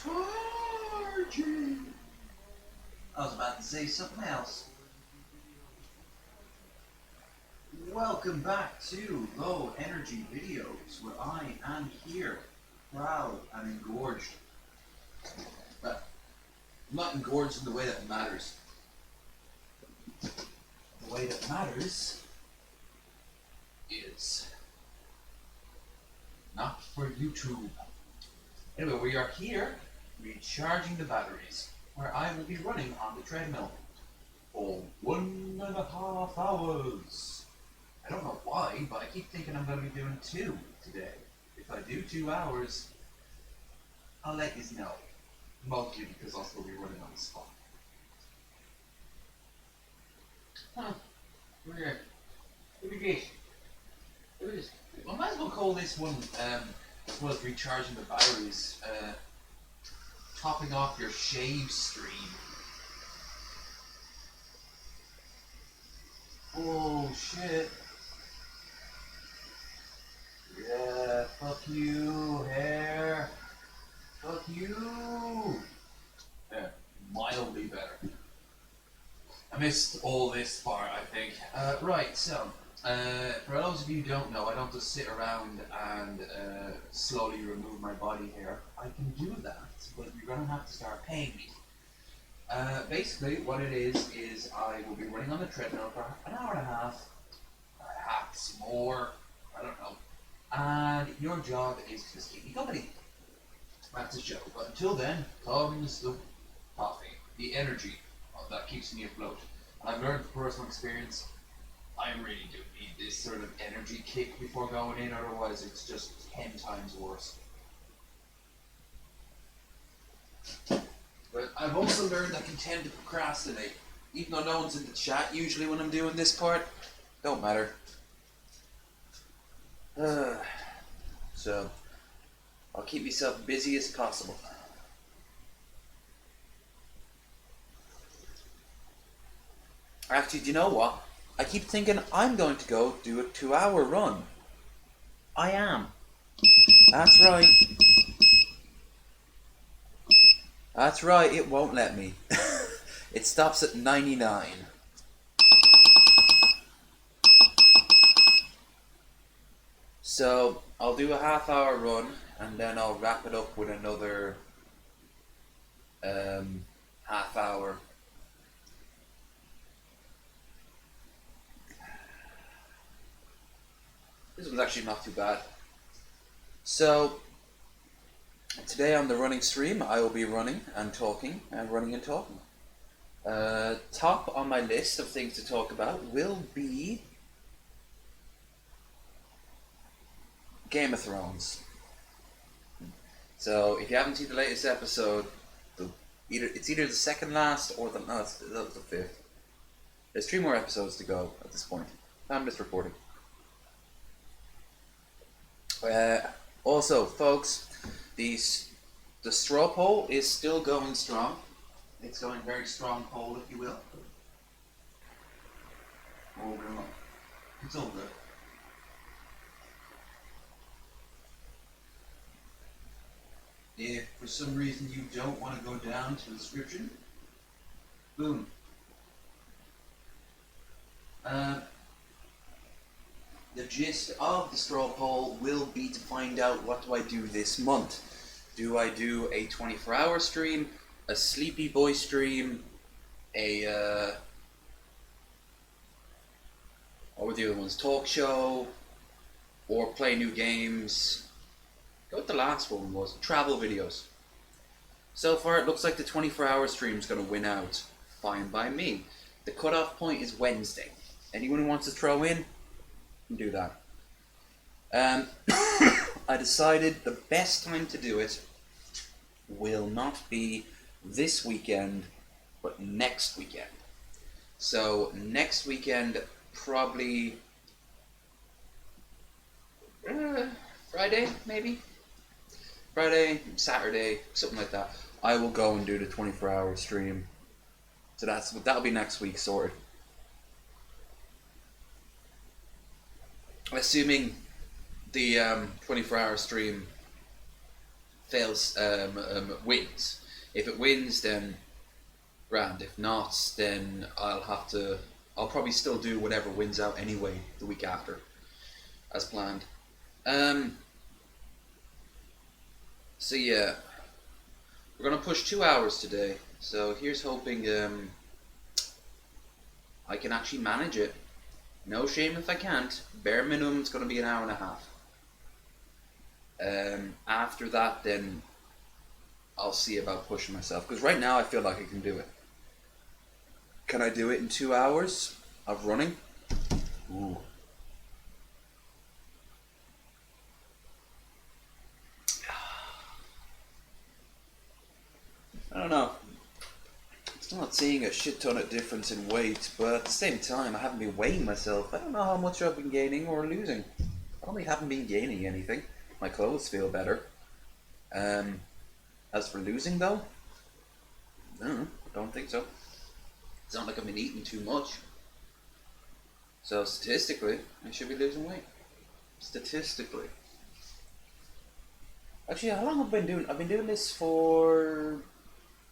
Recharging. I was about to say something else. Welcome back to Low Energy Videos, where I am here, proud and engorged. But I'm not engorged in the way that matters. The way that matters is not for YouTube. Anyway, we are here recharging the batteries, where I will be running on the treadmill for 1.5 hours. I don't know why, but I keep thinking I'm going to be doing 2 today. If I do 2 hours, I'll let you know. Mostly because I'll still be running on the spot. Huh. Weird. Look at this. Look at this. I might as well call this one, as well as recharging the batteries, topping off your shave stream. Oh shit. Yeah, fuck you, hair. Fuck you. Yeah, mildly better. I missed all this part, I think. Right, so, for those of you who don't know, I don't just sit around and slowly remove my body hair. I can do that, but you're going to have to start paying me. Basically, what it is I will be running on the treadmill for an hour and a half, perhaps more, I don't know. And your job is to just keep me company. That's the show. But until then, comes the coffee, the energy that keeps me afloat. And I've learned from personal experience, I really do need this sort of energy kick before going in, otherwise it's just 10 times worse. But I've also learned I can tend to procrastinate, even though no one's in the chat usually when I'm doing this part. Don't matter. So, I'll keep myself busy as possible. Actually, do you know what? I keep thinking I'm going to go do a 2-hour run. I am. That's right. That's right, it won't let me. It stops at 99. So, I'll do a half-hour run, and then I'll wrap it up with another half hour. This was actually not too bad. So, today on the running stream, I will be running and talking, and running and talking. Top on my list of things to talk about will be Game of Thrones. So, if you haven't seen the latest episode, it's either the second last or the fifth. There's 3 more episodes to go at this point. I'm just reporting. Also, folks, the straw poll is still going strong. It's going very strong poll, if you will. Oh, no. It's all good. If for some reason you don't want to go down to the description, boom. The gist of the straw poll will be to find out what do I do this month. Do I do a 24-hour stream, a Sleepy Boy stream, what were the other ones, talk show, or play new games? What the last one was, travel videos. So far it looks like the 24-hour stream is going to win out. Fine by me. The cutoff point is Wednesday. Anyone who wants to throw in, can do that. I decided the best time to do it will not be this weekend, but next weekend. So next weekend, probably Friday, maybe? Friday, Saturday, something like that. I will go and do the 24-hour stream. So that'll be next week sorted. Assuming the 24-hour stream wins. If it wins, then grand. If not, then I'll probably still do whatever wins out anyway the week after, as planned. So yeah, we're gonna push 2 hours today. So here's hoping I can actually manage it. No shame if I can't. Bare minimum, it's gonna be an hour and a half. After that, then I'll see about pushing myself. Because right now I feel like I can do it. Can I do it in 2 hours of running? Ooh. I don't know. I'm not seeing a shit ton of difference in weight, but at the same time, I haven't been weighing myself. I don't know how much I've been gaining or losing. I probably haven't been gaining anything. My clothes feel better. As for losing, though, no, I don't think so. It's not like I've been eating too much. So statistically, I should be losing weight. Statistically. Actually, how long have I been doing? I've been doing this for,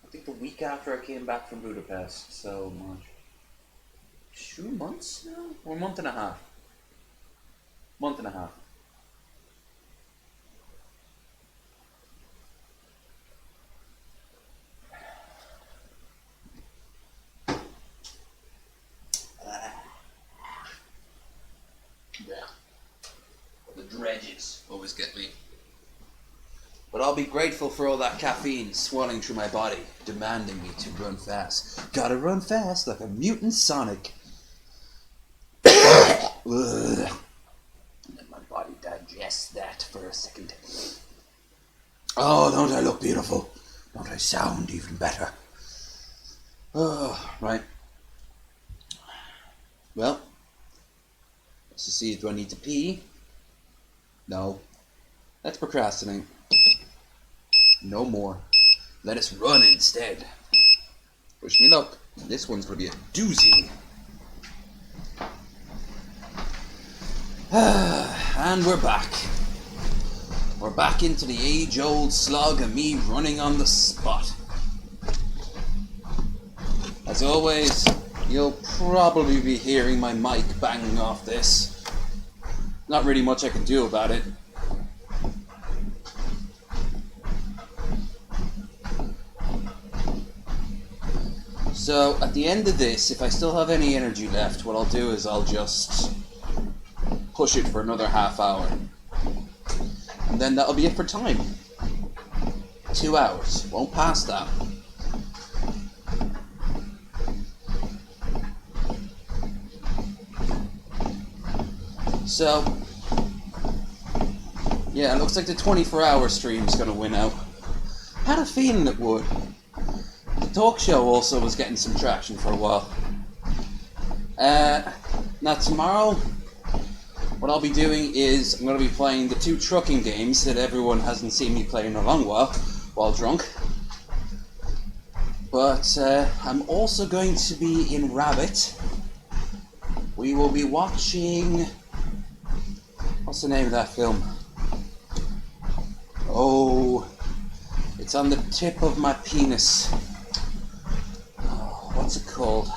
I think, the week after I came back from Budapest. So much. 2 months now? Or a month and a half? Month and a half. Yeah. The dredges always get me. But I'll be grateful for all that caffeine swirling through my body, demanding me to run fast. Gotta run fast like a mutant Sonic. Let my body digest that for a second. Oh, don't I look beautiful? Don't I sound even better? Oh, right. Well, let's see, do I need to pee? No. Let's procrastinate. No more. Let us run instead. Wish me luck. This one's gonna be a doozy. And we're back. We're back into the age-old slog of me running on the spot. As always, you'll probably be hearing my mic banging off this. Not really much I can do about it. So, at the end of this, if I still have any energy left, what I'll do is I'll just push it for another half hour. And then that'll be it for time. 2 hours. Won't pass that. So, yeah, it looks like the 24-hour stream is going to win out. Had a feeling it would. The talk show also was getting some traction for a while. Now tomorrow, what I'll be doing is I'm going to be playing the 2 trucking games that everyone hasn't seen me play in a long while drunk. But I'm also going to be in Rabbit. We will be watching... What's the name of that film? Oh, it's on the tip of my penis. Oh, what's it called?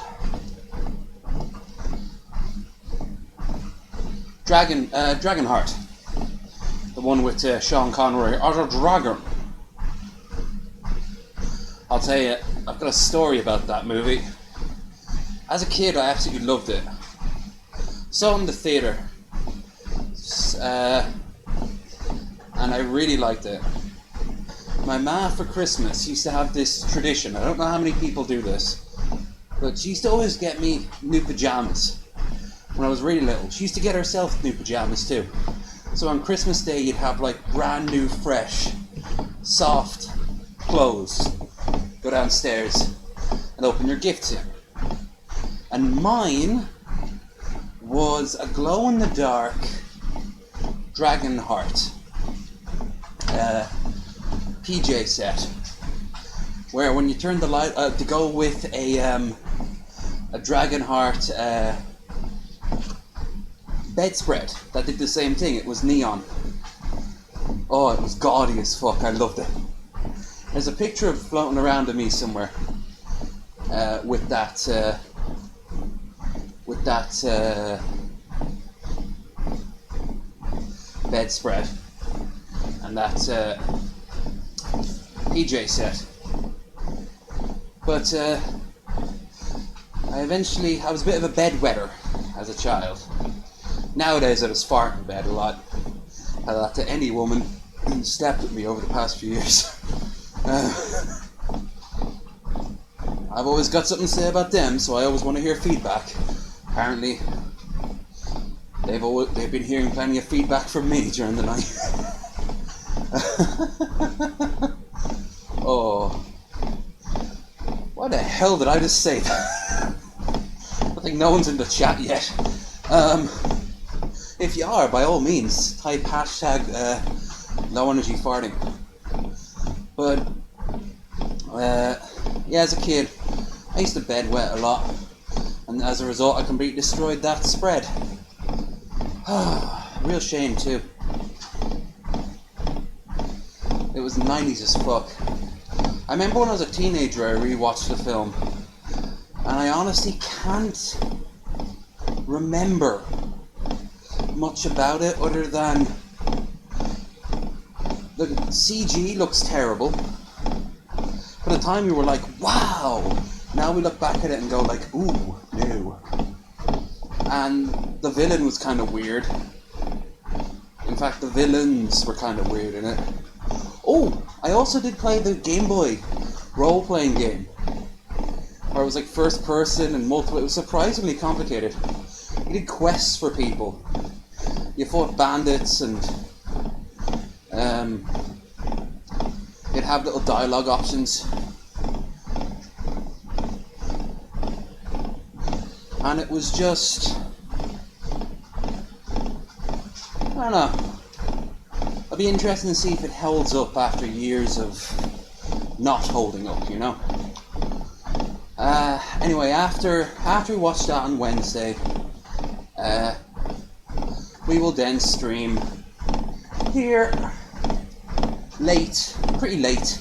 Dragonheart. The one with Sean Connery. Or the Dragon. I'll tell you, I've got a story about that movie. As a kid, I absolutely loved it. Saw it in the theatre. And I really liked it. My ma for Christmas used to have this tradition. I don't know how many people do this, but she used to always get me new pajamas when I was really little. She used to get herself new pajamas too. So on Christmas Day you'd have like brand new, fresh, soft clothes. Go downstairs and open your gifts in. And mine was a glow-in-the-dark Dragonheart PJ set, where when you turn the light to go with a Dragonheart bedspread that did the same thing. It was neon. Oh, it was gaudy as fuck. I loved it. There's a picture of it floating around of me somewhere with that bedspread and that PJ set. But I was a bit of a bedwetter as a child. Nowadays I just fart in bed a lot. I that to any woman who slept with me over the past few years. I've always got something to say about them, so I always want to hear feedback. Apparently, they've been hearing plenty of feedback from me during the night. Oh, why the hell did I just say that? I think no one's in the chat yet. If you are, by all means, type hashtag low energy farting. But yeah, as a kid, I used to bedwet a lot, and as a result, I completely destroyed that spread. Real shame too. It was the 90s as fuck. I remember when I was a teenager, I rewatched the film, and I honestly can't remember much about it other than the CG looks terrible. For the time we were like, wow! Now we look back at it and go like, ooh, no. And the villain was kind of weird. In fact, the villains were kind of weird in it. Oh, I also did play the Game Boy role-playing game, where it was like first person and multiple. It was surprisingly complicated. You did quests for people. You fought bandits and you'd have little dialogue options. And it was just, I don't know. It'll be interesting to see if it holds up after years of not holding up, you know? Anyway, after we watch that on Wednesday, we will then stream here pretty late,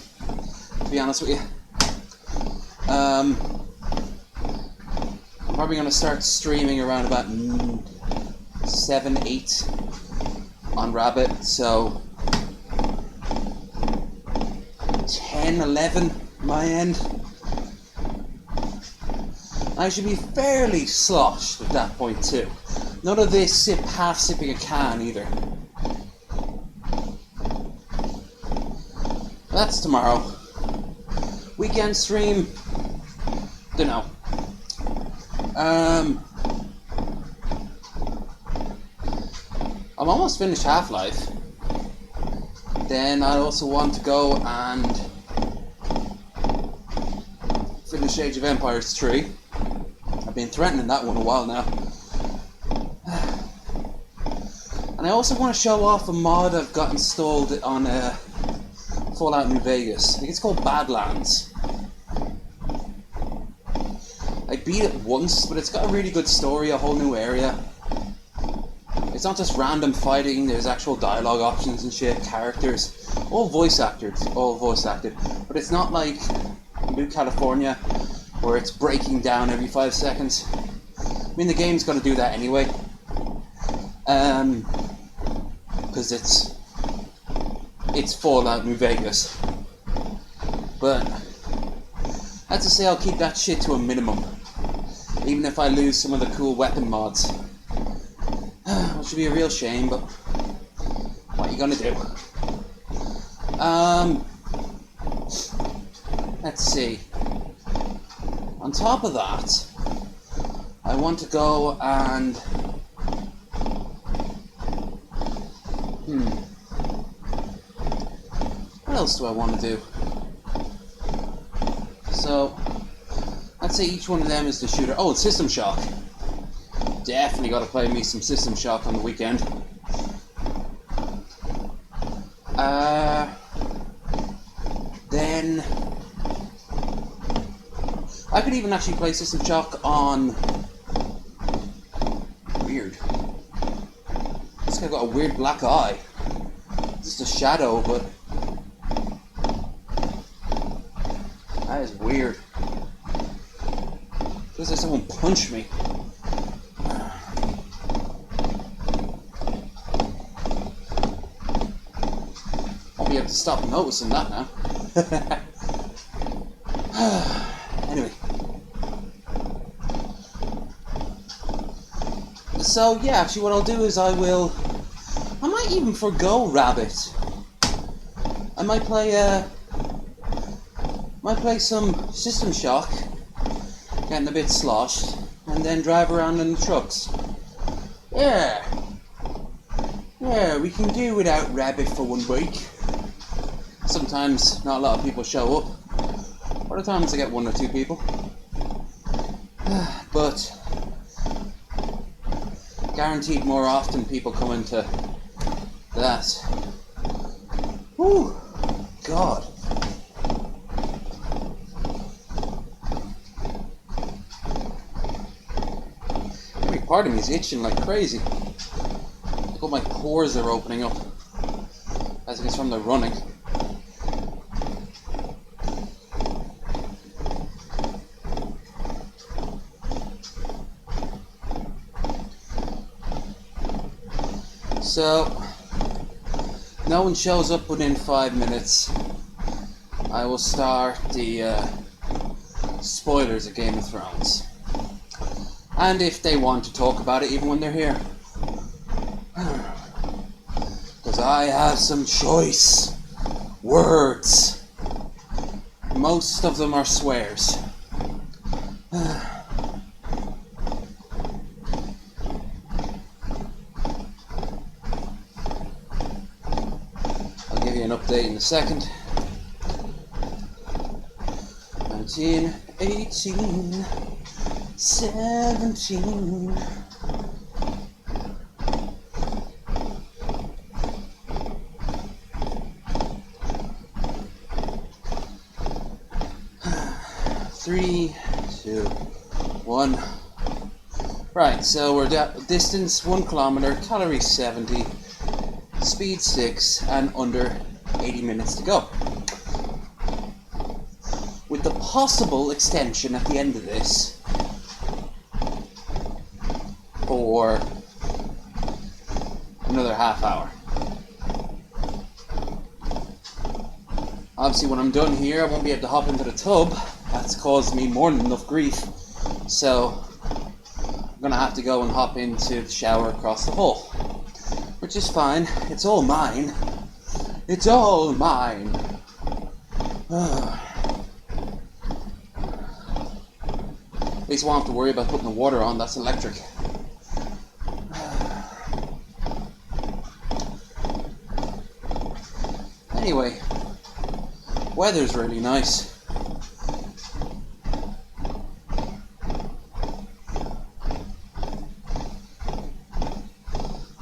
to be honest with you. I'm probably going to start streaming around about 7, 8 on Rabbit, so 10, 11 my end. I should be fairly sloshed at that point too. None of this half sipping a can either. That's tomorrow. Weekend stream, dunno. I'm almost finished Half-Life. Then I also want to go and finish Age of Empires 3. I've been threatening that one a while now. And I also want to show off a mod I've got installed on Fallout New Vegas. I think it's called Badlands. I beat it once, but it's got a really good story, a whole new area. It's not just random fighting, there's actual dialogue options and shit, characters. All voice acted. But it's not like New California, where it's breaking down every 5 seconds. I mean, the game's gonna do that anyway. Because it's Fallout New Vegas. But I have to say I'll keep that shit to a minimum. Even if I lose some of the cool weapon mods. Which would be a real shame, but what are you gonna do? Let's see. On top of that, I want to go and what else do I want to do? So, I'd say each one of them is the shooter. Oh, it's System Shock. Definitely got to play me some System Shock on the weekend. Then I could even actually play System Shock on. Weird. This guy got a weird black eye. Is this the shadow, but that is weird. Feels like someone punched me. Won't be able to stop noticing that now. Anyway. So yeah, actually what I'll do is I might even forgo Rabbit. I might play some System Shock, getting a bit sloshed, and then drive around in the trucks. Yeah, we can do without Rabbit for 1 week. Sometimes not a lot of people show up. Other times I get 1 or 2 people. But guaranteed more often people come into that. Whew, God. Every part of me is itching like crazy. Like all my pores are opening up. I think it's from the running. So, no one shows up within 5 minutes. I will start the spoilers of Game of Thrones. And if they want to talk about it, even when they're here. Because I have some choice words. Most of them are swears. An update in a second. 19, 18, 17. Three, 2, 1. Right, so we're distance 1 kilometer, calories 70, speed 6, and under 80 minutes to go. With the possible extension at the end of this for another half hour. Obviously when I'm done here I won't be able to hop into the tub. That's caused me more than enough grief. So I'm gonna have to go and hop into the shower across the hall. Which is fine. It's all mine. It's all mine. At least I won't have to worry about putting the water on. That's electric. Anyway, weather's really nice.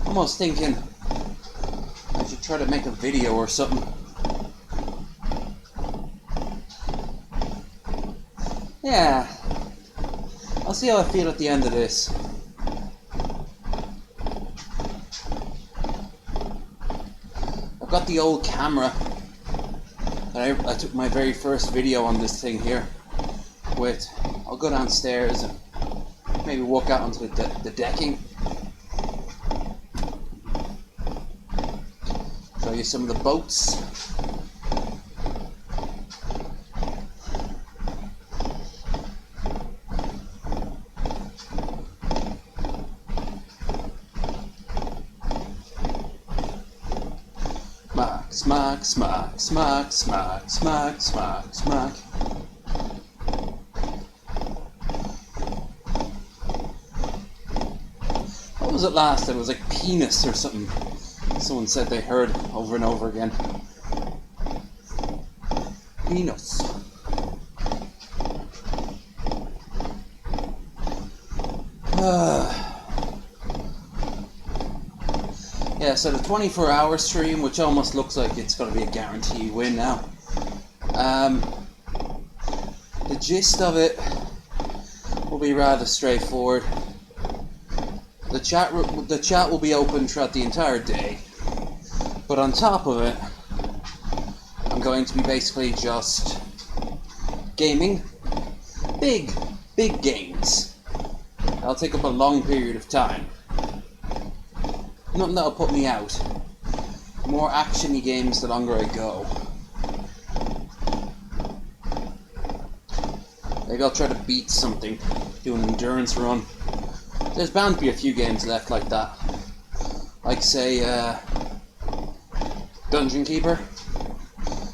Almost thinking I should try to make a video or something. Yeah, I'll see how I feel at the end of this. I've got the old camera that I took my very first video on this thing here with. I'll go downstairs and maybe walk out onto the decking. Show you some of the boats. Smack, smack, smack, smack, smack, smack, smack. What was it last? It was like penis or something. Someone said they heard over and over again. Penis. Yeah, so the 24-hour stream, which almost looks like it's going to be a guarantee win now. The gist of it will be rather straightforward. The chat will be open throughout the entire day. But on top of it, I'm going to be basically just gaming big games. That'll take up a long period of time. Nothing that'll put me out. More action-y games the longer I go. Maybe I'll try to beat something, do an endurance run. There's bound to be a few games left like that. Like, say, Dungeon Keeper.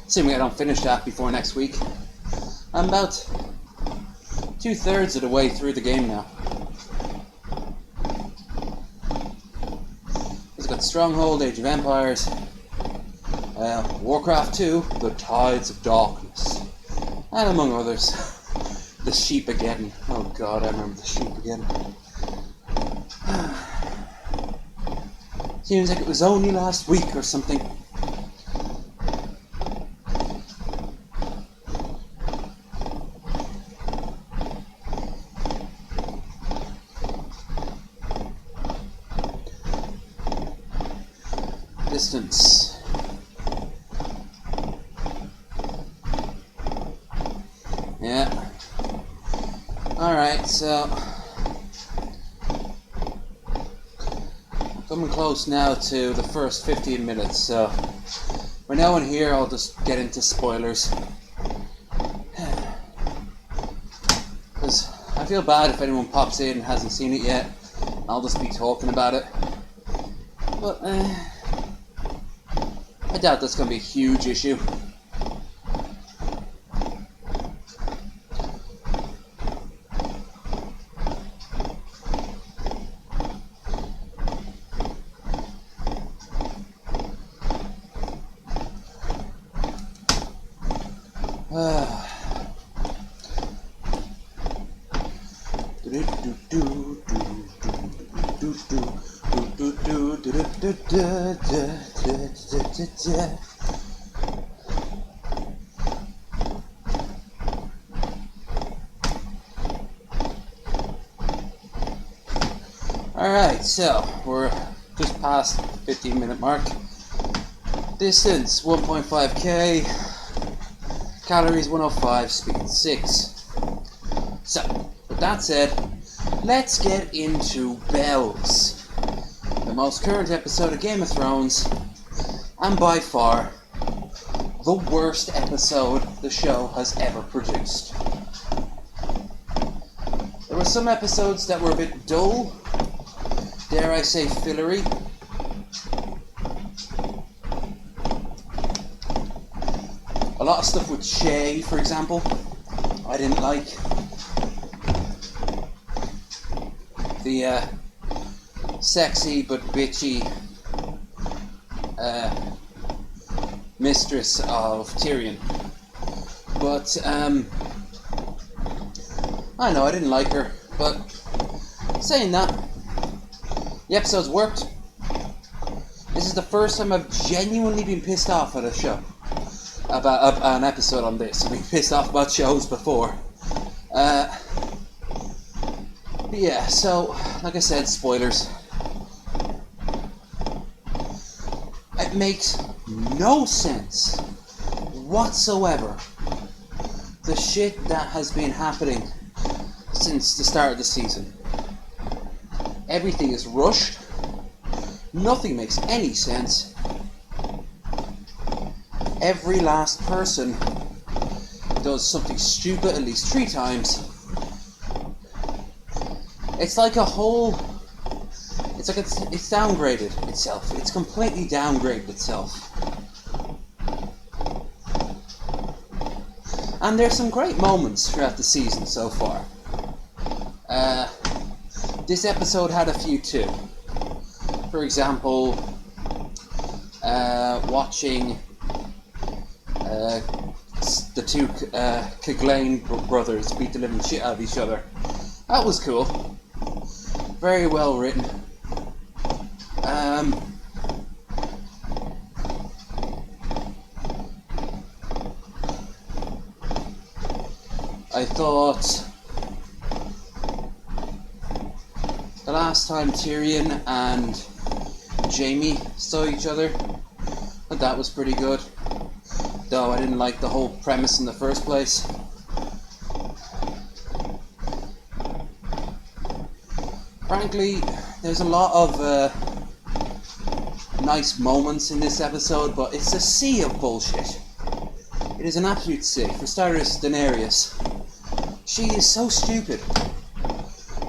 Assuming I don't finish that before next week. I'm about 2/3 of the way through the game now. It's got Stronghold, Age of Empires, Warcraft 2, The Tides of Darkness, and among others. The Sheepageddon. Oh god, I remember the Sheepageddon. Seems like it was only last week or something. Distance. Yeah. Alright, so coming close now to the first 15 minutes, so for now and here I'll just get into spoilers. Because I feel bad if anyone pops in and hasn't seen it yet. I'll just be talking about it. But I doubt that's going to be a huge issue. Alright, so we're just past the 15-minute mark. Distance 1.5k, calories 105, speed 6. So, with that said, let's get into Bells, the most current episode of Game of Thrones, and by far the worst episode the show has ever produced. There were some episodes that were a bit dull, dare I say fillery. A lot of stuff with Shay, for example, I didn't like. The sexy but bitchy mistress of Tyrion. But I know I didn't like her, but saying that, the episodes worked. This is the first time I've genuinely been pissed off at a show. About an episode on this. I've been pissed off about shows before. But yeah, so, like I said, spoilers. It makes no sense whatsoever, the shit that has been happening since the start of the season. Everything is rushed. Nothing makes any sense. Every last person does something stupid at least 3 times. It's like a whole... It's like it's downgraded itself. It's completely downgraded itself. And there's some great moments throughout the season so far. This episode had a few too. For example, watching the two Clegane brothers beat the living shit out of each other. That was cool. Very well written. I thought the last time Tyrion and Jaime saw each other, that was pretty good. Though I didn't like the whole premise in the first place. Frankly, there's a lot of nice moments in this episode, but it's a sea of bullshit. It is an absolute sea. For starters, Daenerys. She is so stupid.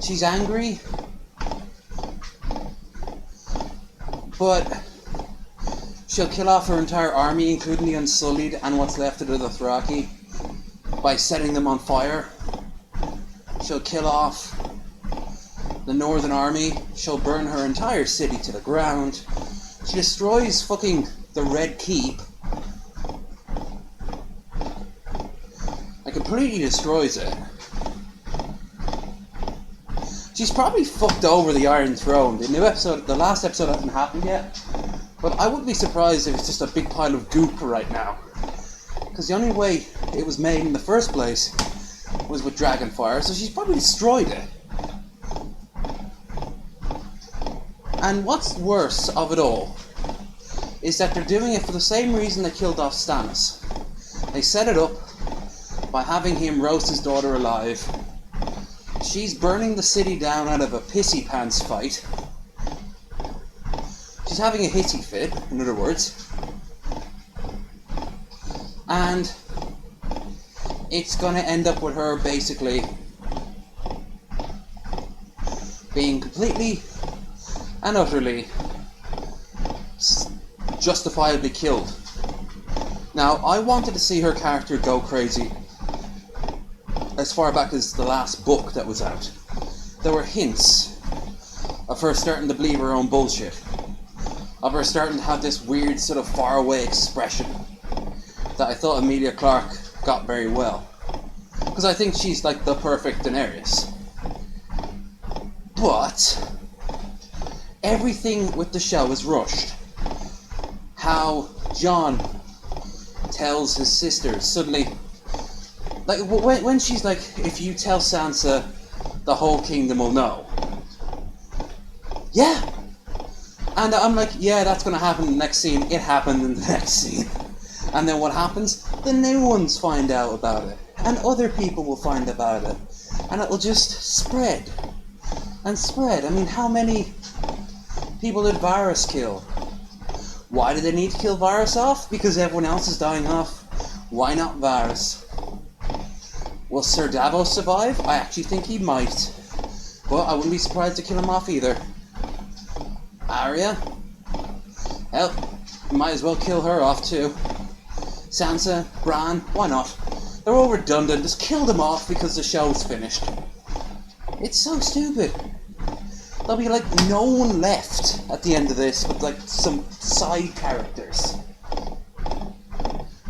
She's angry, but she'll kill off her entire army, including the Unsullied and what's left of the Dothraki, by setting them on fire. She'll kill off the Northern Army. She'll burn her entire city to the ground. She destroys fucking the Red Keep. Like, completely destroys it. She's probably fucked over the Iron Throne. The last episode hasn't happened yet, but I wouldn't be surprised if it's just a big pile of goop right now. Because the only way it was made in the first place was with Dragonfire, so she's probably destroyed it. And what's worse of it all is that they're doing it for the same reason they killed off Stannis. They set it up by having him roast his daughter alive. She's burning the city down out of a pissy pants fight. She's having a hissy fit, in other words. And it's going to end up with her basically being completely and utterly justifiably killed. Now, I wanted to see her character go crazy as far back as the last book that was out. There were hints of her starting to believe her own bullshit, of her starting to have this weird sort of faraway expression that I thought Emilia Clarke got very well, because I think she's like the perfect Daenerys. But everything with the show is rushed. How Jon tells his sisters suddenly, like when she's like, if you tell Sansa, the whole kingdom will know. Yeah. And I'm like, yeah, that's going to happen in the next scene. It happened in the next scene. And then what happens? The new ones find out about it. And other people will find about it. And it will just spread. And spread. I mean, how many people did Varys kill? Why do they need to kill Varys off? Because everyone else is dying off. Why not Varys? Will Sir Davos survive? I actually think he might. But I wouldn't be surprised to kill him off either. Arya? Hell, you might as well kill her off too. Sansa, Bran, why not? They're all redundant, just kill them off because the show's finished. It's so stupid. There'll be like no one left at the end of this but like some side characters.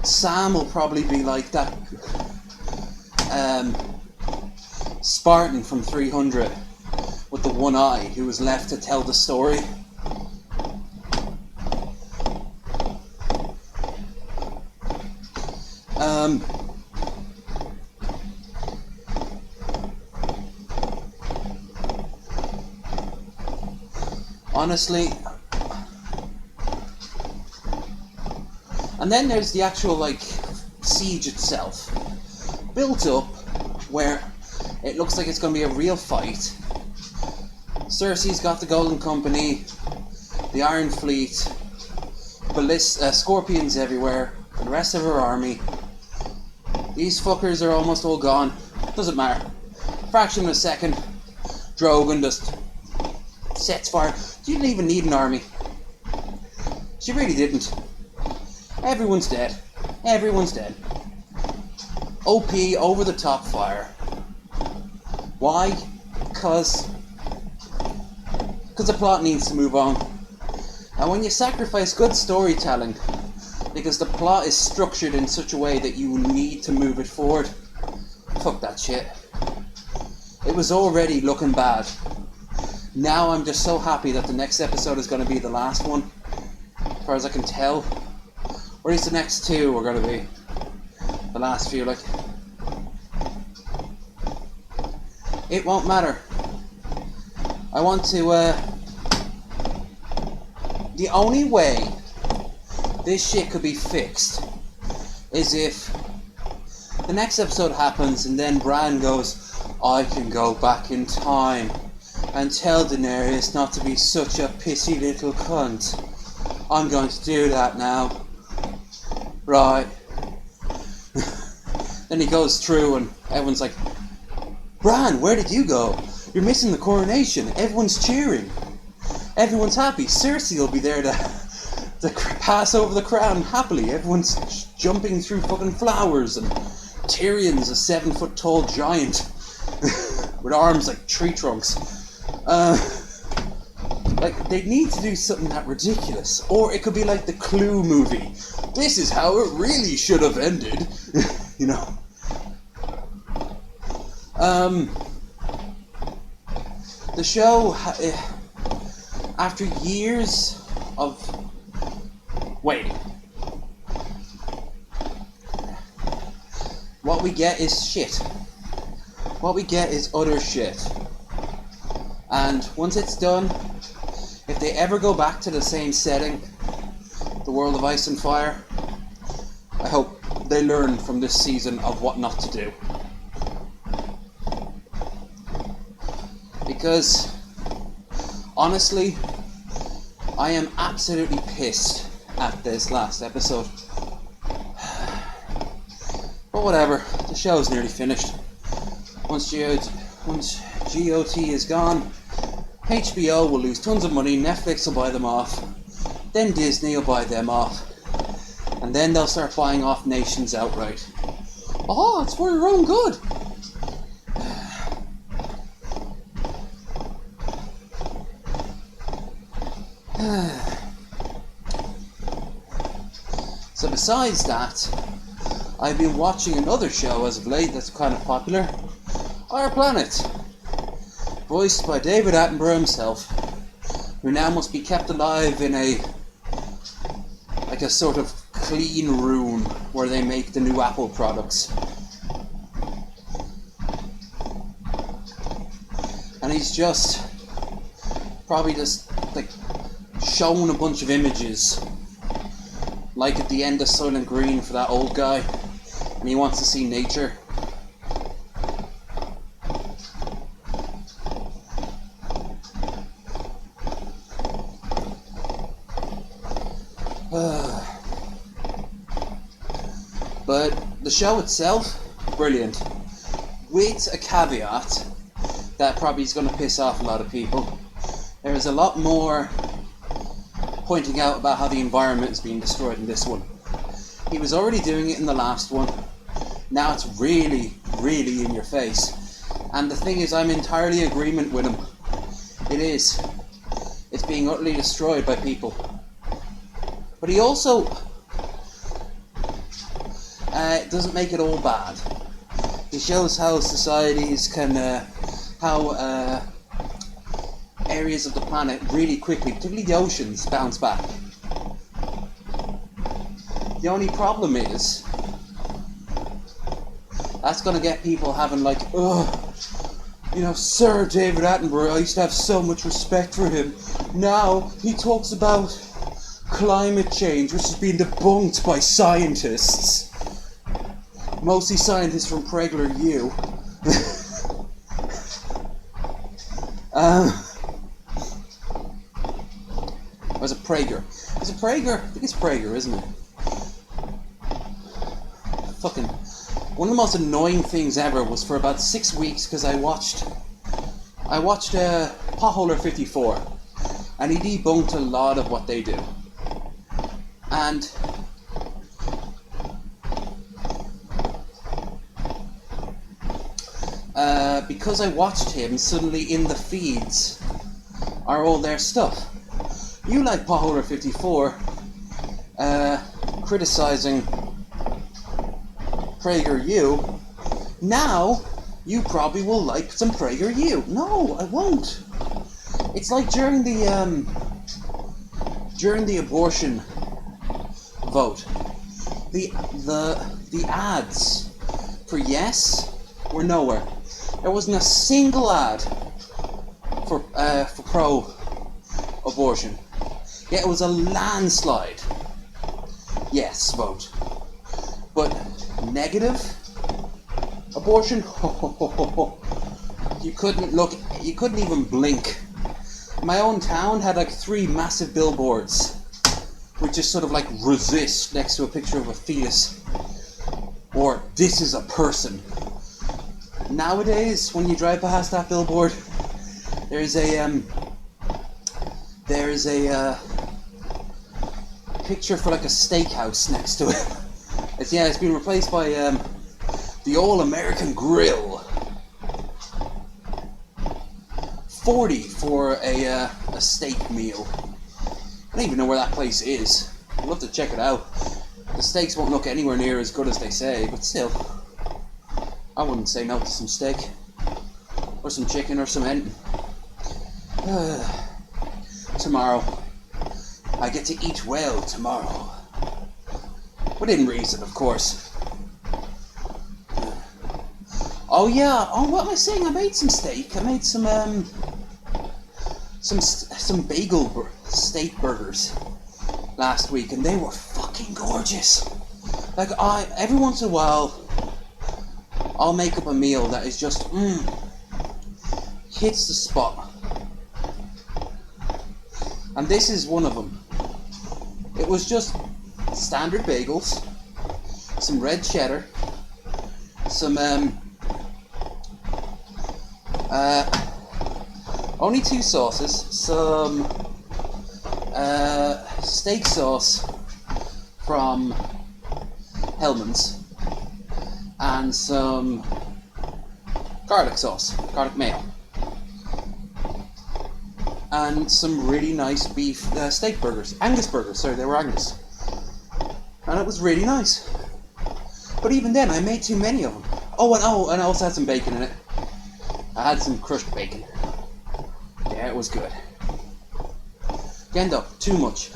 Sam will probably be like that Spartan from 300 with the one eye who was left to tell the story. Honestly, and then there's the actual like siege itself, built up where it looks like it's going to be a real fight. Cersei's got the Golden Company, the Iron Fleet, scorpions everywhere, and the rest of her army. These fuckers are almost all gone. Doesn't matter. Fraction of a second, Drogon just sets fire. She didn't even need an army. She really didn't. Everyone's dead. Everyone's dead. OP, over the top fire. Why? Because the plot needs to move on. And when you sacrifice good storytelling because the plot is structured in such a way that you need to move it forward, fuck that shit. It was already looking bad. Now I'm just so happy that the next episode is going to be the last one, as far as I can tell. Or at least the next two are going to be the last few. Like, it won't matter. I want to, the only way this shit could be fixed is if the next episode happens and then Bran goes, I can go back in time and tell Daenerys not to be such a pissy little cunt. I'm going to do that now. Right. Then he goes through and everyone's like, Bran, where did you go? You're missing the coronation. Everyone's cheering. Everyone's happy. Cersei will be there to pass over the crown happily. Everyone's jumping through fucking flowers, and Tyrion's a 7-foot tall giant with arms like tree trunks. Like, they need to do something that ridiculous. Or it could be like the Clue movie. This is how it really should have ended. You know? The show, after years of waiting, what we get is shit. What we get is utter shit. And once it's done, if they ever go back to the same setting, the World of Ice and Fire, I hope they learn from this season of what not to do. Because, honestly, I am absolutely pissed at this last episode. But whatever, the show's nearly finished. Once GOT is gone, HBO will lose tons of money, Netflix will buy them off, then Disney will buy them off, and then they'll start buying off nations outright. Oh, it's for your own good! So besides that, I've been watching another show as of late that's kind of popular, Our Planet, voiced by David Attenborough himself, who now must be kept alive in a sort of clean room where they make the new Apple products. And he's probably just like shown a bunch of images, like at the end of Soylent Green for that old guy, and he wants to see nature. But the show itself, brilliant. With a caveat that probably is going to piss off a lot of people. There is a lot more pointing out about how the environment is being destroyed in this one. He was already doing it in the last one. Now it's really, really in your face. And the thing is, I'm entirely in agreement with him. It is. It's being utterly destroyed by people. But he also doesn't make it all bad. He shows how societies can, how areas of the planet really quickly, particularly the oceans, bounce back. The only problem is, that's going to get people having like, Sir David Attenborough, I used to have so much respect for him. Now he talks about climate change, which is being debunked by scientists. Mostly scientists from PragerU. Was it Prager? Is it Prager? I think it's Prager, isn't it? Fucking... One of the most annoying things ever was for about 6 weeks, because I watched Potholer 54, and he debunked a lot of what they do. And because I watched him, suddenly in the feeds are all their stuff. You like Potholer 54 criticizing PragerU. Now you probably will like some PragerU. No, I won't. It's like during the abortion vote, the ads for yes were nowhere. There wasn't a single ad for pro-abortion. Yet it was a landslide. yes, vote. But negative abortion, you couldn't even blink. My own town had like 3 massive billboards which just sort of like resist next to a picture of a fetus, or this is a person. Nowadays, when you drive past that billboard, there's a picture for like a steakhouse next to it. It's been replaced by the All-American Grill. $40 for a steak meal. I don't even know where that place is. I'd love to check it out. The steaks won't look anywhere near as good as they say, but still, I wouldn't say no to some steak, or some chicken, or some hen. Tomorrow, I get to eat well tomorrow. Within reason, of course. Oh yeah, what am I saying? I made some steak. I made some bagel steak burgers last week, and they were fucking gorgeous. Like, every once in a while, I'll make up a meal that is just, hits the spot. And this is one of them. It was just standard bagels, some red cheddar, some, only 2 sauces, some steak sauce from Hellmann's, and some garlic sauce, garlic mayo, and some really nice beef steak burgers, Angus burgers, sorry, they were Angus, and it was really nice. But even then, I made too many of them. And I also had some bacon in it. I had some crushed bacon. Yeah, it was good. Again though, too much.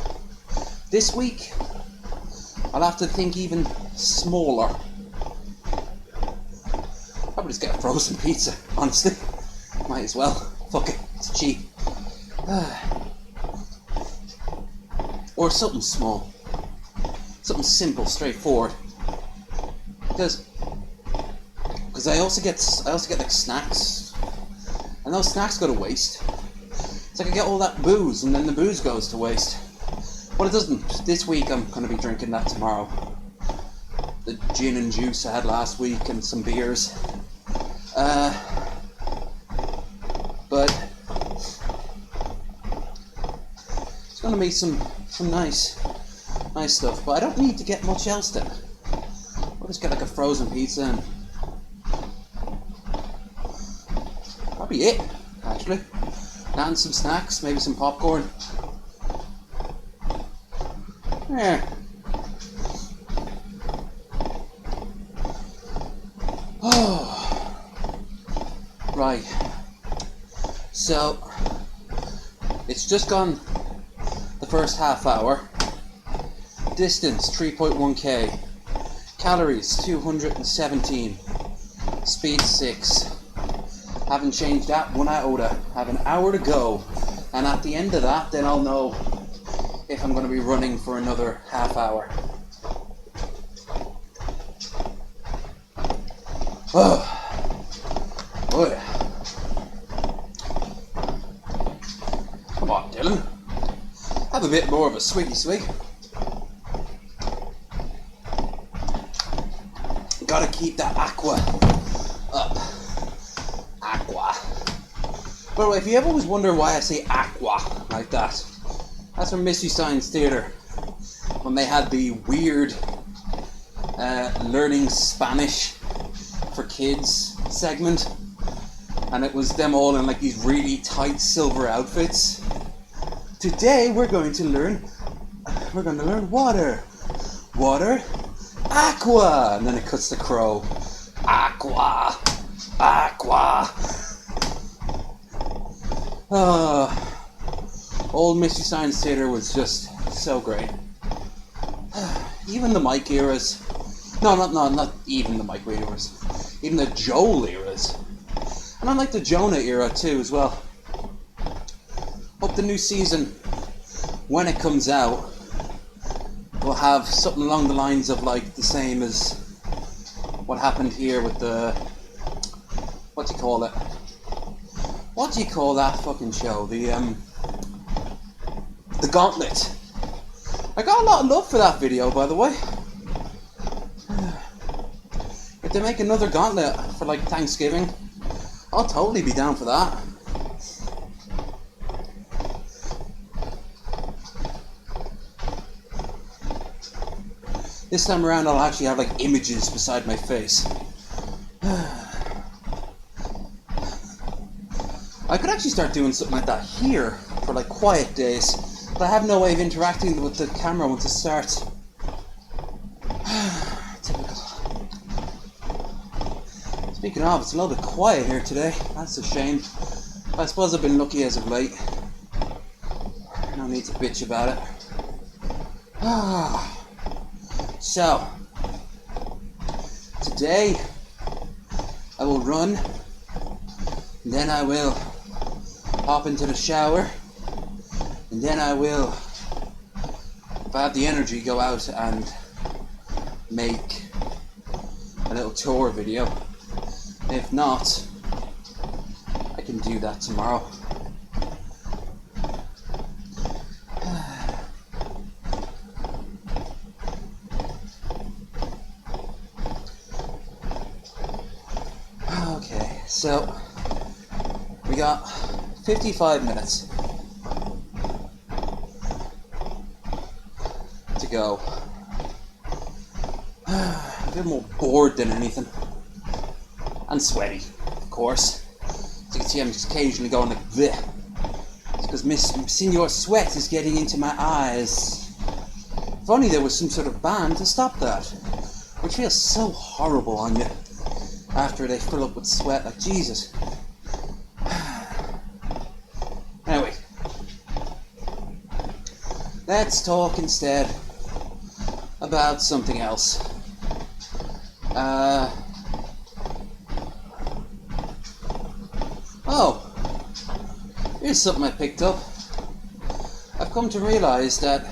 This week, I'll have to think even smaller. Probably just get a frozen pizza, honestly. Might as well. Fuck it, it's cheap. Or something small. Something simple, straightforward. Because I also get like snacks. And those snacks go to waste. It's like I get all that booze, and then the booze goes to waste. Well, it doesn't. This week I'm going to be drinking that tomorrow. The gin and juice I had last week, and some beers. But it's going to be some nice stuff. But I don't need to get much else then. I'll just get like a frozen pizza and that'll be it, actually. And some snacks, maybe some popcorn. Yeah. Oh. Right. So, it's just gone the first half hour. Distance 3.1k. Calories 217. Speed 6. Haven't changed that 1 iota. Have an hour to go, and at the end of that, then I'll know if I'm going to be running for another half hour. Oh, boy. Come on, Dylan. Have a bit more of a swiggy swig. Gotta keep that aqua up. Aqua. By the way, if you ever always wonder why I say aqua like that, that's from Mystery Science Theater, when they had the weird learning Spanish for kids segment, and it was them all in like these really tight silver outfits. Today we're going to learn water, aqua, and then it cuts the crow. Aqua. Old Mystery Science Theater was just so great. Even the Mike eras. No, not even the Mike eras. Even the Joel eras. And I like the Jonah era too as well. Hope the new season, when it comes out, will have something along the lines of like the same as what happened here with the, what do you call it? What do you call that fucking show? The Gauntlet. I got a lot of love for that video, by the way. If they make another Gauntlet for like Thanksgiving, I'll totally be down for that. This time around I'll actually have like images beside my face. I could actually start doing something like that here for like quiet days, but I have no way of interacting with the camera once it starts. Typical. Speaking of, it's a little bit quiet here today. That's a shame. I suppose I've been lucky as of late. No need to bitch about it. So, today I will run, and then I will hop into the shower, and then I will, if I have the energy, go out and make a little tour video. If not, I can do that tomorrow. Okay, so we got 55 minutes to go. A bit more bored than anything. And sweaty, of course. As you can see, I'm just occasionally going like this. It's because Miss Senor Sweat is getting into my eyes. If only there was some sort of ban to stop that. Which feels so horrible on you after they fill up with sweat, like Jesus. Anyway, let's talk instead about something else. Oh, here's something I picked up. I've come to realize that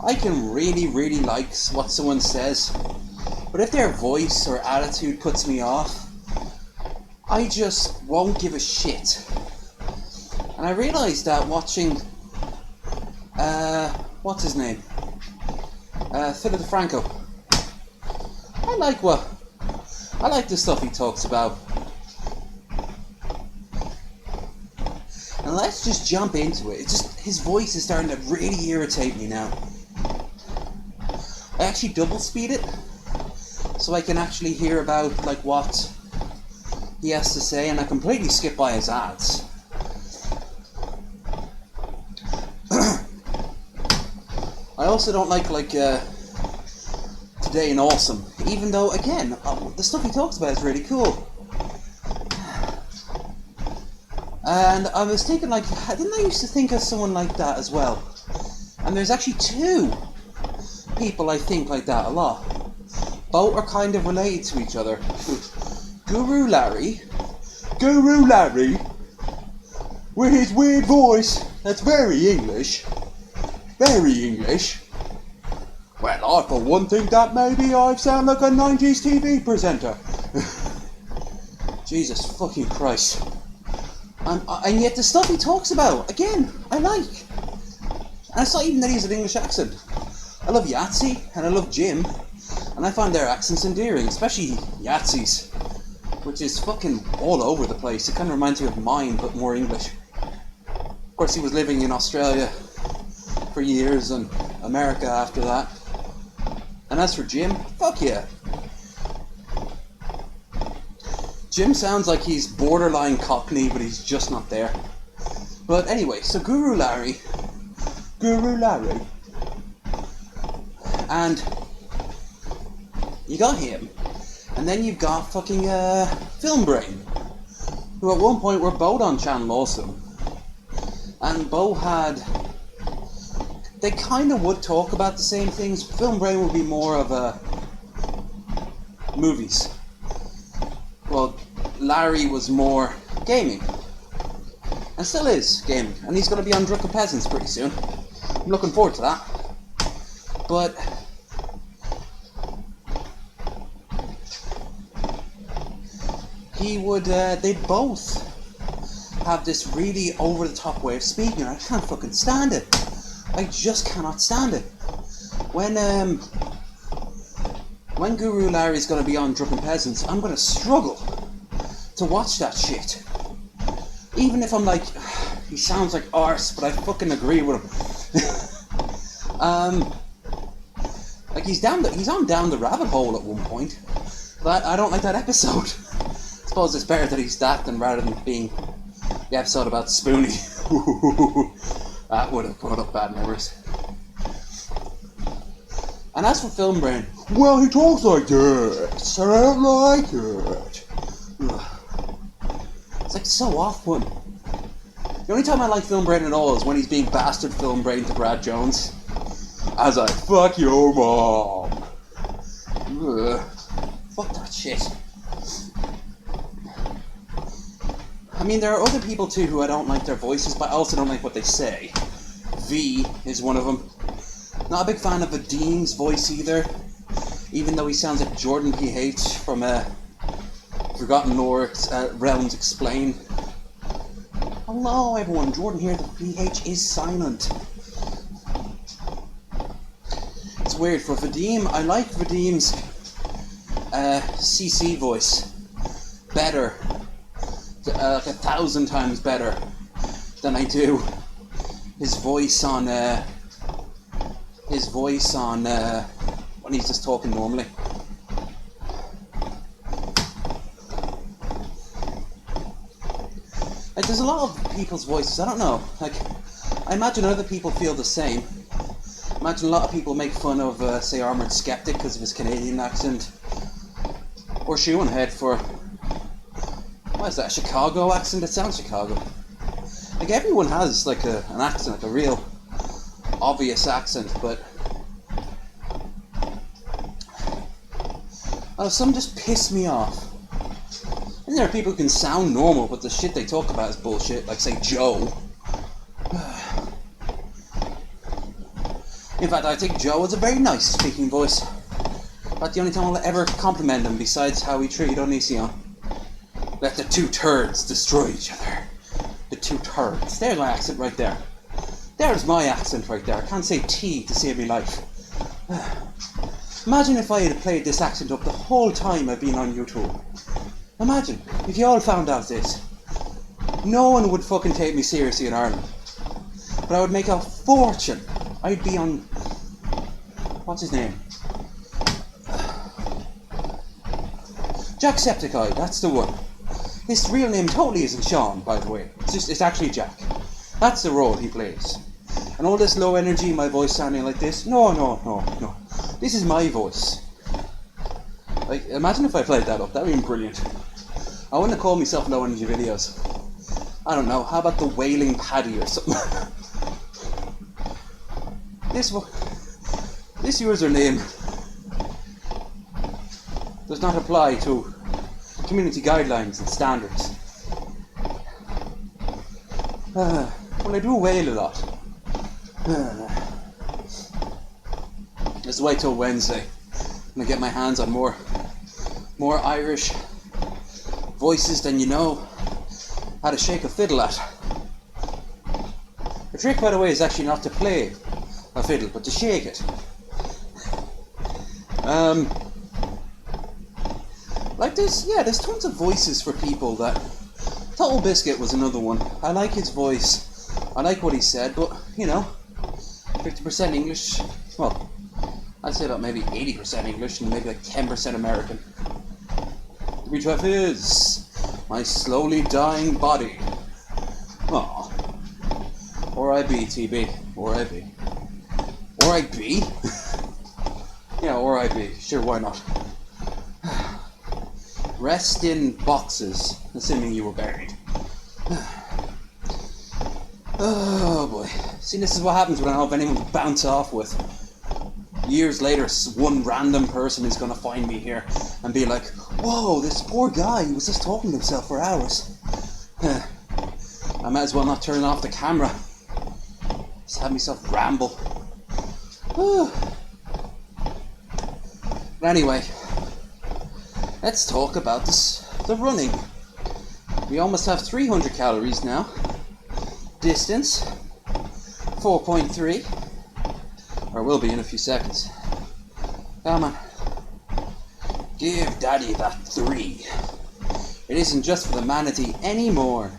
I can really like what someone says, but if their voice or attitude puts me off, I just won't give a shit. And I realized that watching, what's his name? Philip DeFranco. I like the stuff he talks about. And let's just jump into it. It's just, his voice is starting to really irritate me now. I actually double speed it, so I can actually hear about like what he has to say, and I completely skip by his ads. I also don't like Today and Awesome, even though again the stuff he talks about is really cool. And I was thinking, like, didn't I used to think of someone like that as well? And there's actually two people I think like that a lot. Both are kind of related to each other. Guru Larry, with his weird voice, that's very English. Well, I for one think that maybe I sound like a 90s TV presenter. Jesus fucking Christ. And yet the stuff he talks about, again, I like. And it's not even that he has an English accent. I love Yahtzee, and I love Jim, and I find their accents endearing, especially Yahtzee's, which is fucking all over the place. It kind of reminds me of mine, but more English. Of course, he was living in Australia for years, and America after that. And as for Jim, fuck yeah. Jim sounds like he's borderline Cockney, but he's just not there. But anyway, so Guru Larry, and you got him, and then you've got fucking Film Brain, who at one point were both on Channel Awesome, and both had, they kind of would talk about the same things. Film Brain would be more of movies. Well, Larry was more gaming, and still is gaming, and he's going to be on Drunken Peasants pretty soon. I'm looking forward to that. But he would, they both have this really over-the-top way of speaking. I can't fucking stand it. I just cannot stand it. When Guru Larry's gonna be on Drunken Peasants, I'm gonna struggle to watch that shit. Even if I'm like, he sounds like arse, but I fucking agree with him. Like he's on down the rabbit hole at one point, but I don't like that episode. I suppose it's better that he's that than rather than being the episode about Spoonie. That would have brought up bad memories. And as for Film Brain, well, he talks like this, and I don't like it. It's like so off-putting. The only time I like Film Brain at all is when he's being bastard Film Brain to Brad Jones. As I fuck your mom. Ugh. Fuck that shit. I mean, there are other people too who I don't like their voices, but I also don't like what they say. V is one of them. Not a big fan of Vadim's voice either, even though he sounds like Jordan PH from Forgotten Lore Realms Explained. Hello everyone, Jordan here, the PH is silent. It's weird, for Vadim, I like Vadim's CC voice better, like 1,000 times better than I do his voice on when he's just talking normally. Like, there's a lot of people's voices, I don't know, like, I imagine other people feel the same. Imagine a lot of people make fun of, say, Armored Skeptic because of his Canadian accent. Or Shoe on Head for, what is that, a Chicago accent? It sounds Chicago. Like, everyone has, like, an accent, like a real obvious accent, but some just piss me off. And there are people who can sound normal, but the shit they talk about is bullshit, like, say, Joe. In fact, I think Joe has a very nice speaking voice. That's the only time I'll ever compliment him, besides how he treated Onision. Let the two turds destroy each other. The two turds. There's my accent right there. There's my accent right there. I can't say T to save me life. Imagine if I had played this accent up the whole time I've been on YouTube. Imagine if you all found out this. No one would fucking take me seriously in Ireland. But I would make a fortune. I'd be on... what's his name? Jacksepticeye, that's the one. His real name totally isn't Sean, by the way. It's actually Jack. That's the role he plays. And all this low energy, my voice sounding like this, no. This is my voice. Like, imagine if I played that up, that would be brilliant. I wouldn't have called myself low energy videos. I don't know, how about the Wailing Paddy or something? This username does not apply to community guidelines and standards. Well, I do wail a lot. Let's wait till Wednesday when I get my hands on more Irish voices than you know how to shake a fiddle at. The trick, by the way, is actually not to play a fiddle, but to shake it. Like there's tons of voices for people that... Total Biscuit was another one. I like his voice. I like what he said, but, you know, 50% English, well, I'd say about maybe 80% English and maybe like 10% American. The retreff is my slowly dying body. Aw. R.I.B. TB. R.I.B. R.I.B.? Yeah, R.I.B. Sure, why not? Rest in boxes, assuming you were buried. Oh boy. See, this is what happens when I don't have anyone to bounce off with. Years later, one random person is going to find me here and be like, whoa, this poor guy, he was just talking to himself for hours. I might as well not turn off the camera. Just have myself ramble. But anyway, let's talk about the running. We almost have 300 calories now. Distance, 4.3. Or will be in a few seconds. Come on. Give Daddy that 3. It isn't just for the manatee anymore.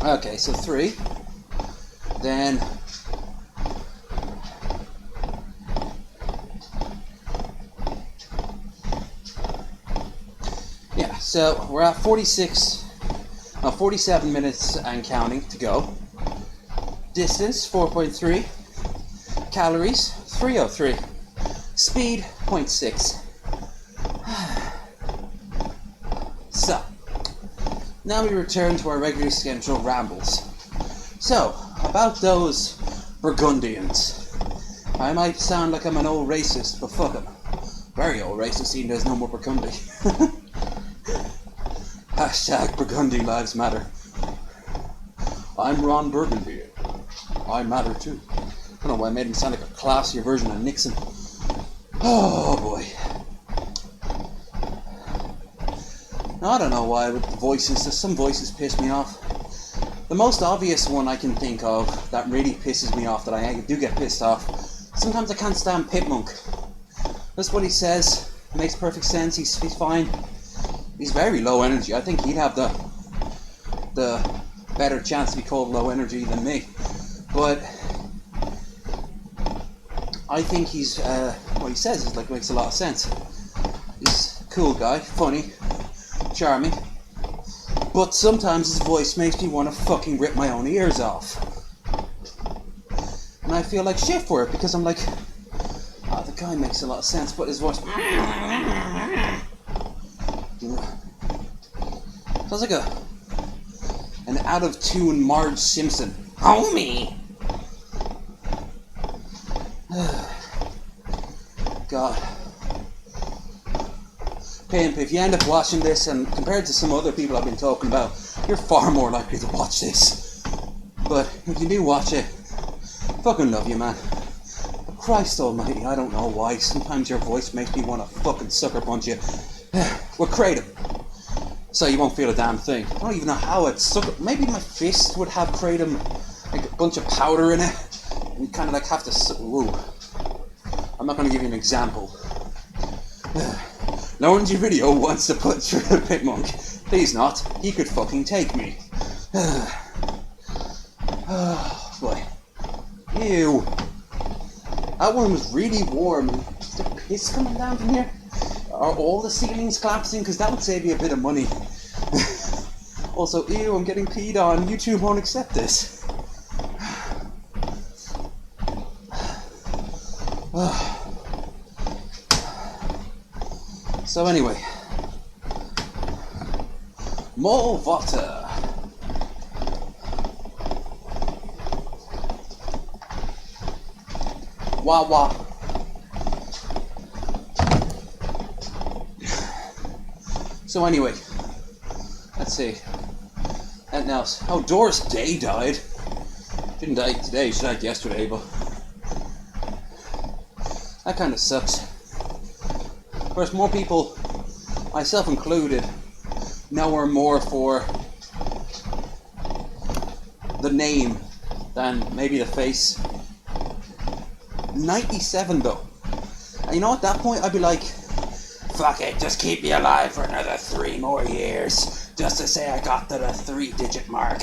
Okay, so 3. Then yeah, so we're at 47 minutes and counting to go. Distance 4.3. Calories 303. Speed 0.6. So now we return to our regularly scheduled rambles. So, about those Burgundians. I might sound like I'm an old racist, but fuck 'em. Very old racist, seeing there's no more Burgundy. Hashtag Burgundy Lives Matter. I'm Ron Burgundy. I matter too. I don't know why I made him sound like a classier version of Nixon. Oh boy. Now, I don't know why with the voices, some voices piss me off. The most obvious one I can think of that really pisses me off, that I do get pissed off, sometimes I can't stand Pit Monk. That's what he says. It makes perfect sense. He's fine. He's very low energy. I think he'd have the better chance to be called low energy than me. But I think he's what he says is like makes a lot of sense. He's a cool guy, funny, charming. But sometimes his voice makes me want to fucking rip my own ears off. And I feel like shit for it, because I'm like, oh, the guy makes a lot of sense, but his voice sounds like an out of tune Marge Simpson. Homie! God. Pimp, if you end up watching this, and compared to some other people I've been talking about, you're far more likely to watch this. But if you do watch it, fucking love you, man. But Christ almighty, I don't know why. Sometimes your voice makes me want to fucking sucker punch you. We're kratom, so you won't feel a damn thing. I don't even know how it's sucker. Maybe my fist would have kratom, like a bunch of powder in it, and you kind of like have to. Ooh. I'm not going to give you an example. No one's your video wants to put through a Pit Monk. Please not. He could fucking take me. Oh boy. Ew. That one was really warm. Is the piss coming down from here? Are all the ceilings collapsing? Because that would save you a bit of money. Also, ew, I'm getting peed on. YouTube won't accept this. So anyway, more water. Wah wah. So anyway, let's see. Anything else? Oh, Doris Day died. Didn't die today, she died yesterday, but that kind of sucks. Of course, more people, myself included, know her more for the name than maybe the face. 97 though. And you know, at that point I'd be like, fuck it, just keep me alive for another 3 more years, just to say I got to the 3-digit mark.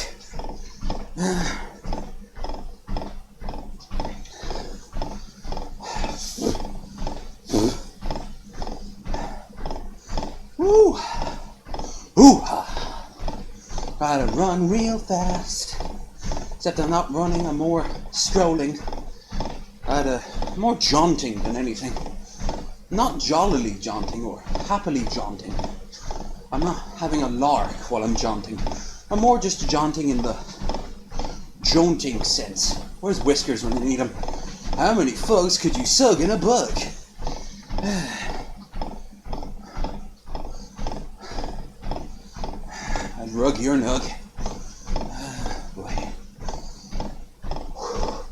Woo! Ooh-ha! Gotta run real fast. Except I'm not running, I'm more strolling. More jaunting than anything. Not jollily jaunting or happily jaunting. I'm not having a lark while I'm jaunting. I'm more just jaunting in the jaunting sense. Where's Whiskers when you need him? How many fugs could you sug in a bug? I'd rug your nug. Boy.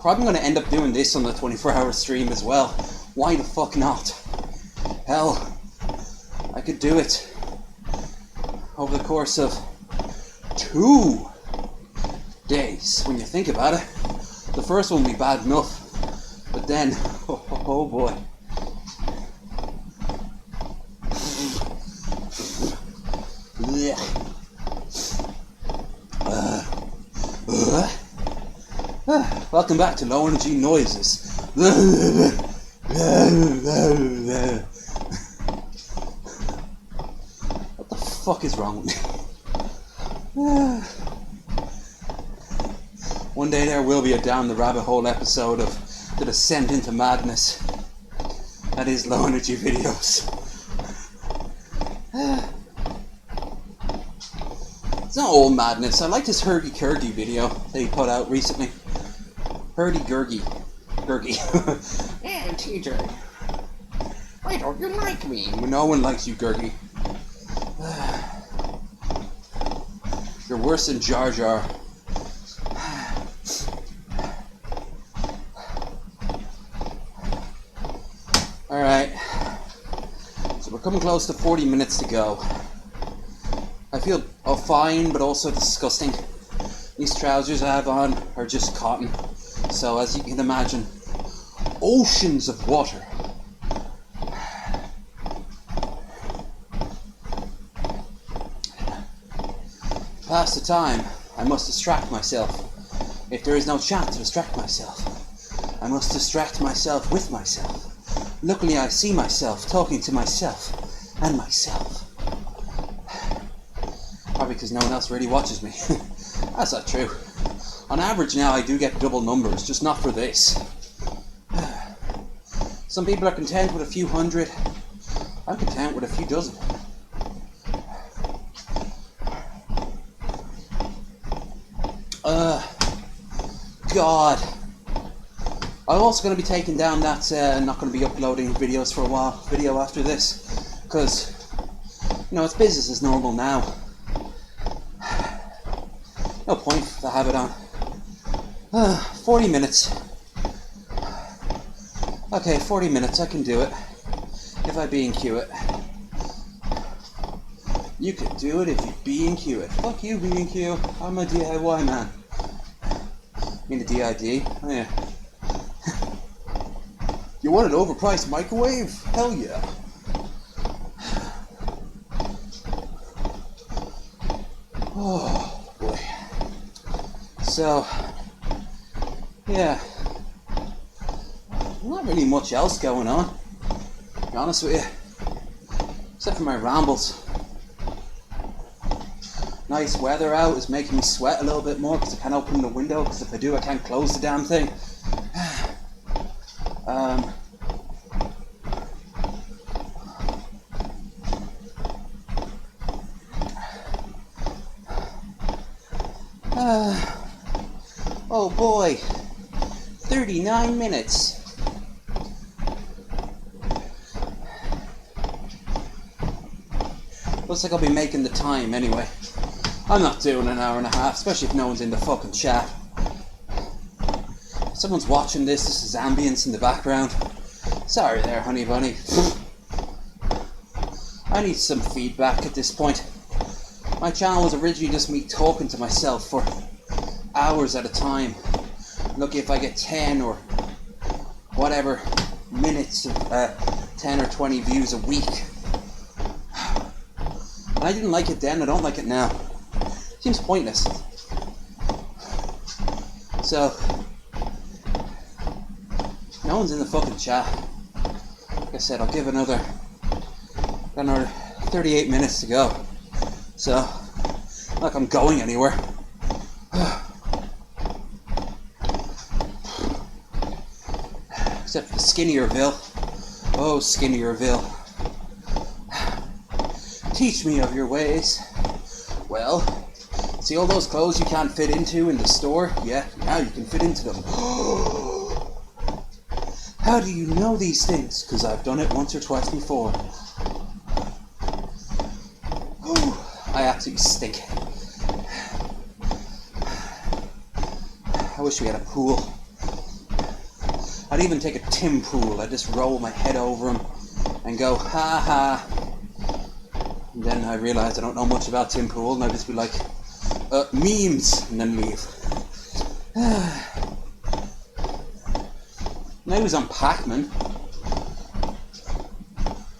Probably going to end up doing this on the 24-hour stream as well. Why the fuck not? Hell, I could do it over the course of 2 days, when you think about it. The first one will be bad enough, but then, oh boy. Welcome back to Low Energy Noises. What the fuck is wrong with me? One day there will be a down the rabbit hole episode of the descent into madness. That is Low Energy videos. It's not all madness. I like this Hurdy-Gurdy video that he put out recently. Hurdy-Gurdy. Hey, TJ. Why don't you like me? No one likes you, Gurgy. You're worse than Jar Jar. Alright. So we're coming close to 40 minutes to go. I feel fine, but also disgusting. These trousers I have on are just cotton. So as you can imagine, oceans of water. Pass the time, I must distract myself. If there is no chat to distract myself, I must distract myself with myself. Luckily I see myself talking to myself and myself. Probably because no one else really watches me. That's not true. On average now I do get double numbers, just not for this. Some people are content with a few hundred. I'm content with a few dozen. God. I'm also going to be taking down that not going to be uploading videos for a while video after this, because you know it's business as normal now. No point to have it on. 40 minutes. Okay, 40 minutes, I can do it. If I B&Q it. You could do it if you B&Q it. Fuck you, B&Q. I'm a DIY man. I mean a DID. Oh yeah. You want an overpriced microwave? Hell yeah. Oh boy. So, yeah. Not really much else going on, to be honest with you. Except for my rambles. Nice weather out is making me sweat a little bit more because I can't open the window, because if I do I can't close the damn thing. Oh boy, 39 minutes. Looks like I'll be making the time anyway. I'm not doing an hour and a half, especially if no one's in the fucking chat. If someone's watching this, this is ambience in the background. Sorry there, honey bunny. I need some feedback at this point. My channel was originally just me talking to myself for hours at a time. Lucky if I get 10 or whatever minutes of 10 or 20 views a week. And I didn't like it then, I don't like it now. Seems pointless. So, no one's in the fucking chat. Like I said, I'll give another 38 minutes to go. So, not like I'm going anywhere. Except for Skinnyerville. Oh, Skinnyerville. Teach me of your ways. Well, see all those clothes you can't fit into in the store? Yeah, now you can fit into them. How do you know these things? Because I've done it once or twice before. I absolutely stink. I wish we had a pool. I'd even take a Tim Pool. I'd just roll my head over him and go, ha ha. And then I realised I don't know much about Tim Pool, and I'd just be like, memes, and then leave. Now he was on Pac-Man.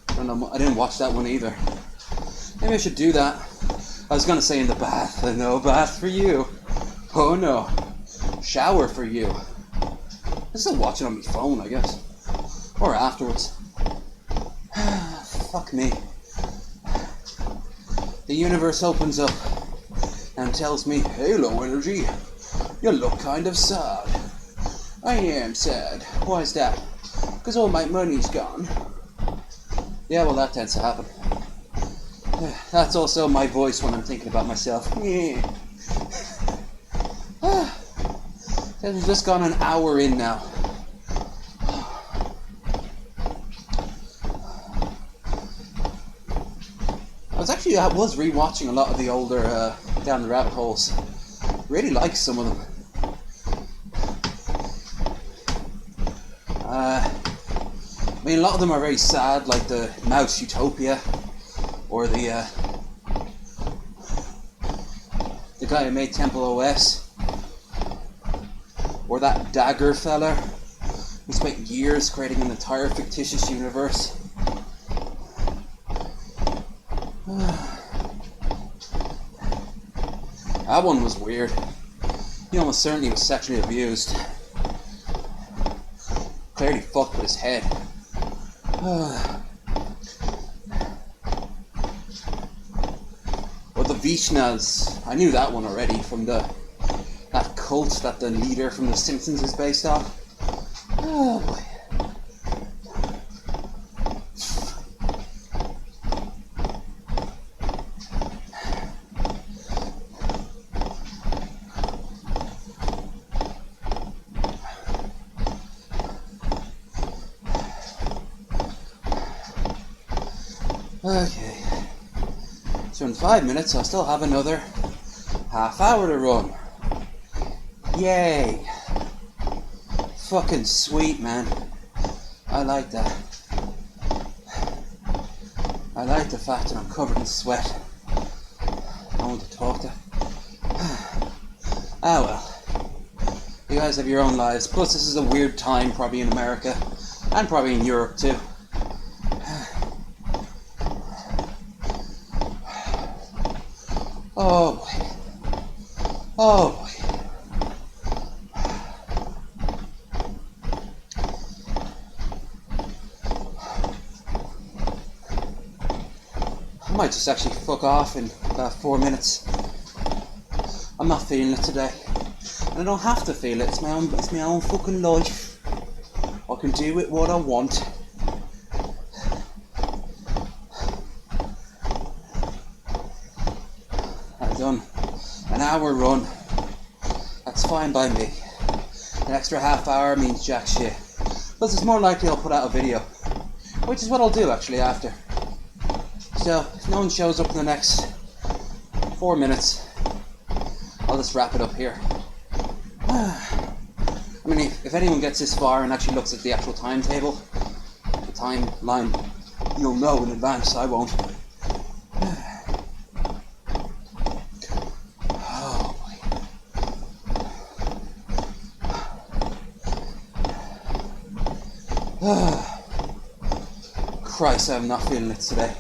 I didn't watch that one either. Maybe I should do that. I was gonna say in the bath. No bath for you. Oh no. Shower for you. I still watch it on my phone, I guess. Or afterwards. Fuck me. The universe opens up and tells me, "Hey, low energy, you look kind of sad." I am sad. Why is that? Because all my money's gone. Yeah, well, that tends to happen. That's also my voice when I'm thinking about myself. Yeah. We've just gone an hour in now. I was rewatching a lot of the older Down the Rabbit Holes. Really like some of them. I mean, a lot of them are very sad, like the Mouse Utopia, or the guy who made Temple OS, or that Dagger fella who spent years creating an entire fictitious universe. That one was weird. He almost certainly was sexually abused. Clearly fucked with his head. Or the Vishnas. I knew that one already from that cult that the leader from The Simpsons is based off. Oh boy. Okay, so in 5 minutes I'll still have another half hour to run. Yay! Fucking sweet, man. I like that. I like the fact that I'm covered in sweat. I want to talk to. Ah well. You guys have your own lives. Plus this is a weird time probably in America. And probably in Europe too. Oh boy. Oh boy. I might just actually fuck off in about 4 minutes. I'm not feeling it today. And I don't have to feel it. It's my own fucking life. I can do it what I want. I've done an hour run. That's fine by me. An extra half hour means jack shit. Plus it's more likely I'll put out a video. Which is what I'll do actually after. So, if no one shows up in the next 4 minutes, I'll just wrap it up here. I mean, if anyone gets this far and actually looks at the actual timetable, the timeline, you'll know in advance, I won't. Oh boy. Christ, I'm not feeling it today.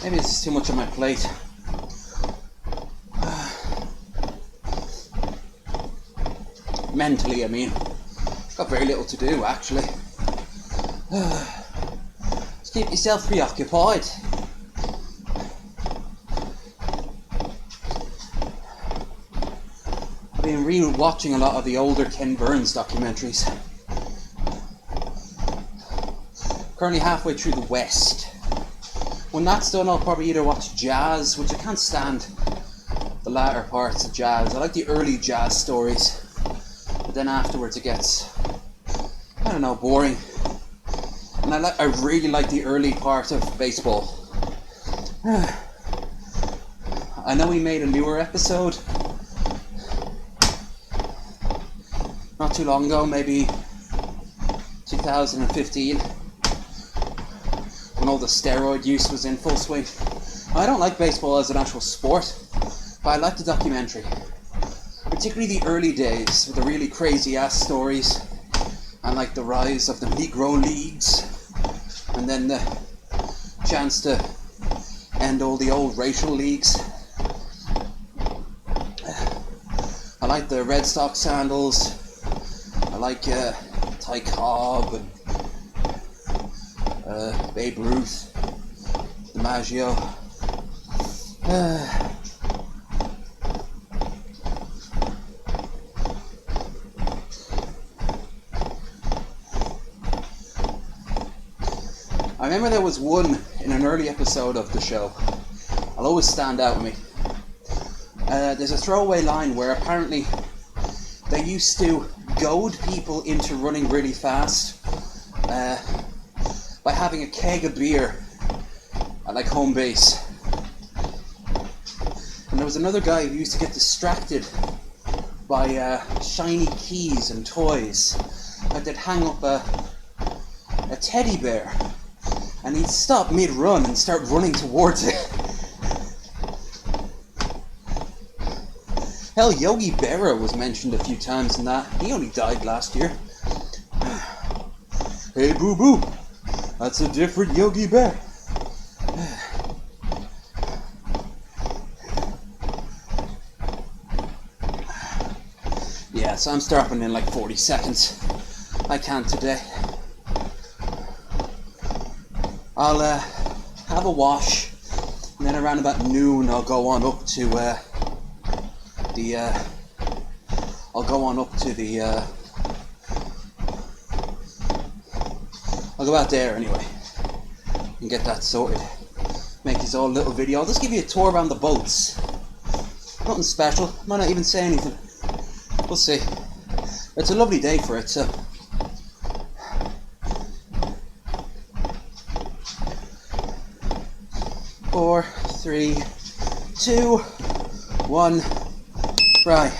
Maybe it's too much on my plate. Mentally, I mean. Got very little to do, actually. Just keep yourself preoccupied. I've been re-watching a lot of the older Ken Burns documentaries. Currently halfway through The West. When that's done, I'll probably either watch jazz, which I can't stand the latter parts of jazz. I like the early jazz stories, but then afterwards it gets, I don't know, boring. And I really like the early part of baseball. I know we made a newer episode not too long ago, maybe 2015, when all the steroid use was in full swing. I don't like baseball as an actual sport, but I like the documentary. Particularly the early days with the really crazy ass stories and like the rise of the Negro Leagues and then the chance to end all the old racial leagues. I like the Red Sox sandals. I like Ty Cobb and Babe Ruth, DiMaggio. I remember there was one in an early episode of the show. I'll always stand out with me. There's a throwaway line where apparently they used to goad people into running really fast by having a keg of beer at like home base. And there was another guy who used to get distracted by shiny keys and toys. Like they'd hang up a teddy bear and he'd stop mid-run and start running towards it. Hell, Yogi Berra was mentioned a few times in that. He only died last year. Hey, boo-boo. That's a different Yogi Bear. Yeah, so I'm stopping in like 40 seconds. I can't today. I'll have a wash, and then around about noon I'll go on up to I'll go out there anyway and get that sorted. Make his own little video. I'll just give you a tour around the boats. Nothing special. Might not even say anything. We'll see. It's a lovely day for it, so. Four, three, two, one. Right.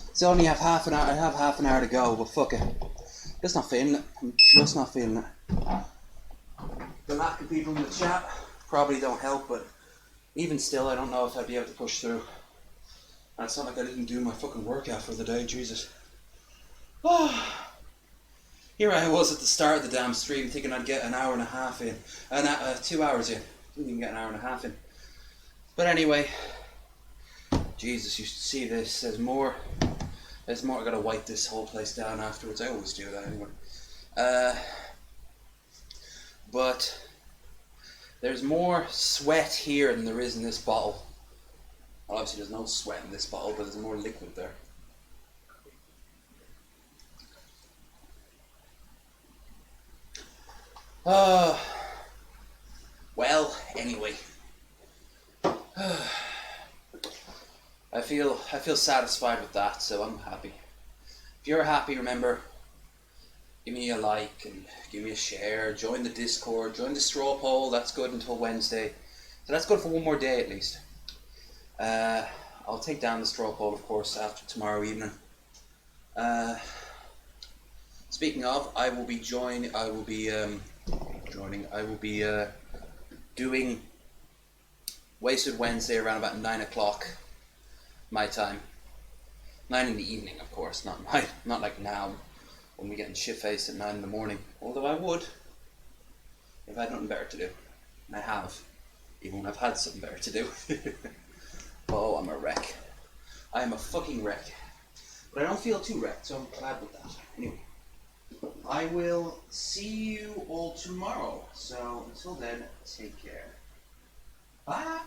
It's only half an hour. I have half an hour to go, but fuck it. Just not feeling it. I'm just not feeling it. The lack of people in the chat probably don't help, but even still, I don't know if I'd be able to push through. And it's not like I didn't do my fucking workout for the day, Jesus. Here I was at the start of the damn stream thinking I'd get an hour and a half in. 2 hours in. Didn't even get an hour and a half in. But anyway, Jesus, you should see this. There's more. There's more. I gotta wipe this whole place down afterwards. I always do that anyway. But there's more sweat here than there is in this bottle. Well, obviously there's no sweat in this bottle, but there's more liquid there. Well, anyway. I feel satisfied with that, so I'm happy. If you're happy, remember, give me a like and give me a share, join the Discord, join the straw poll. That's good until Wednesday. So that's good for one more day at least. I'll take down the straw poll, of course, after tomorrow evening. Speaking of, I will be doing Wasted Wednesday around about 9 o'clock my time. 9 in the evening, of course, not like now when we're getting shit-faced at 9 in the morning. Although I would, if I had nothing better to do. And I have, even when I've had something better to do. Oh, I'm a wreck. I am a fucking wreck. But I don't feel too wrecked, so I'm glad with that. Anyway, I will see you all tomorrow. So until then, take care. Bye.